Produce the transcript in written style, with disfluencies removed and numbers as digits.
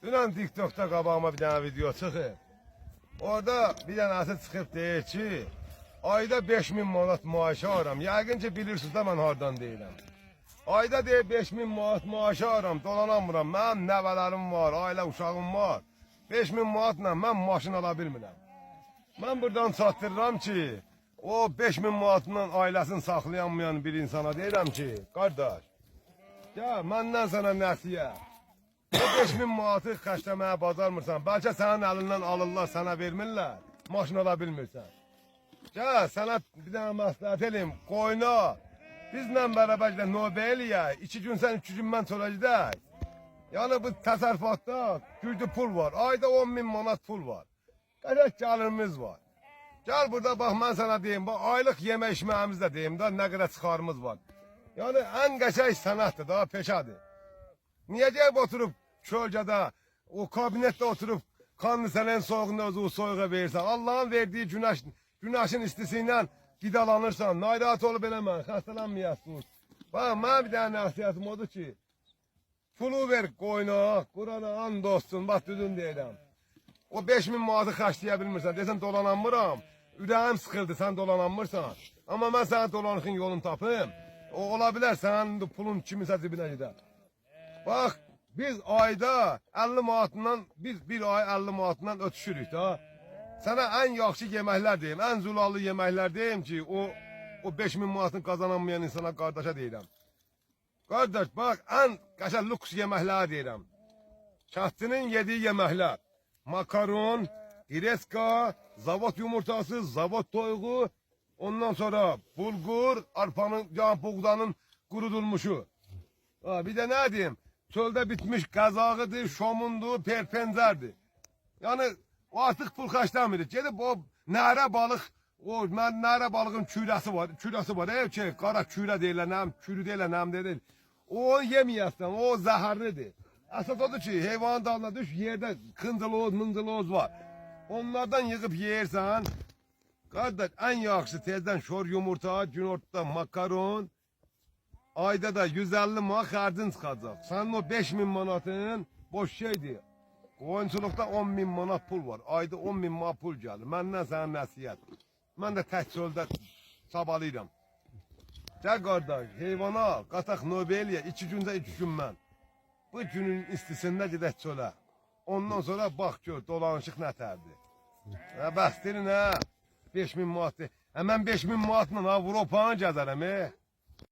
Dünən TikTok'ta qabağıma bir tane video çıxıb. Orada bir tanəsi çıxıb deyir ki, ayda 5000 manat maaşı aram. Yəqin ki bilirsiniz də mən hardan deyirəm. Ayda deyir 5000 manat maaşı aram, dolanamıram. Mənim nəvələrim var, ailə uşağım var. 5000 manatla mən maşın ala bilmirəm. Mən buradan çatdırıram ki, o 5000 manatla ailəsini saxlayamayan bir insana deyirəm ki, qardaş, ya məndən sənə nəsiyyət. O 5000 manatı xərcləməyə bacarmırsan. Bəlkə sənin əlindən alırlar, sənə vermirlər. Maşın ala bilmirsən. Ya sənə bir dənə məsləhət eləyim. Qoyna. Bizlə bərabər də növbə eləyək. 2 gün sən 3 gün mən çölə gedək. Yəni bu təsərrüfatda güclü pul var. Ayda 10.000 manat pul var. Qəşəng gəlirimiz var. Gəl burada bax mən sənə deyim. Bax aylıq yemək içməyimiz də deyim də nə qədər çıxarımız var. Yəni ən qəşəng sənətdir da, peşədir. Niyə deyib oturub çölgədə, o kabinetdə oturub kondisyonerin soğuğunda özü soyuğa verirsən. Allah'ın verdiği günəşin istisi ilə qidalanırsan. Narahat olub eləmə, xəstələnməyəsiniz. Bax, mən bir dənə nəsiyyətim odur ki, pulu ver qoyuna, Qurana and olsun, bax düzün deyirəm. O 5000 manatı xərcləyə bilmirsən, desən dolananmıram, ürəyim sıxıldı, sən dolananmırsan. Amma mən sənin dolanışın yolunu tapım. O ola bilər, sənin pulun kimisə cibinə gedər. Bax, biz ayda 50 manatından, biz bir ay 50 manatından ötüşürük da. Sənə ən yaxşı yeməklər deyim, ən zulalı yeməklər deyim ki, o 5000 manatını qazanamayan insana, qardaşa deyirəm. Qardaş, bax, ən qəşəng lüks yeməklər deyirəm. Kəndinin yediyi yeməklər. Makaron, gireska, zavod yumurtası, zavod toyuğu, ondan sonra bulgur, arpanın, buğdanın qurudulmuşu. Bir de ne diyeyim? Çölde bitmiş kazağıdır, şomundur, perpenzerdir. Yani o artık pul kaçlamıyor. Gedib o nərə balıq, o nərə balığın kürəsi var. Ev ki, qara kürə deyirlər, nəm, kürü deyirlər, nəm deyirlər. O yeməyəsən, o zəhərlidir. Əsas odur ki, heyvanın dalına düş, yerdə kıncıloz, mıncıloz var. Onlardan yığıb yeyirsən, qardaş, ən yaxşısı tezdən şor yumurta, gün ortada makaron, ayda da 150 manat xərcin çıxacaq. Sənin o 5000 manatın boş şeydir. Qoyunçuluqda 10.000 manat pul var. Ayda 10.000 manat pul gəlir. Məndən sənə nəsiyyət. Mən də tək çöldə çabalayıram. Gəl qardaş, heyvana al, qataq növbə eləyə, 2 gündə 2 gün mən. Bu günün istisində gedək çölə. Ondan sonra bax gör, dolanışıq nətərdir. Bəs deyilin hə, 5000 manatdır. Mən 5000 manatla Avropanı gəzərəm.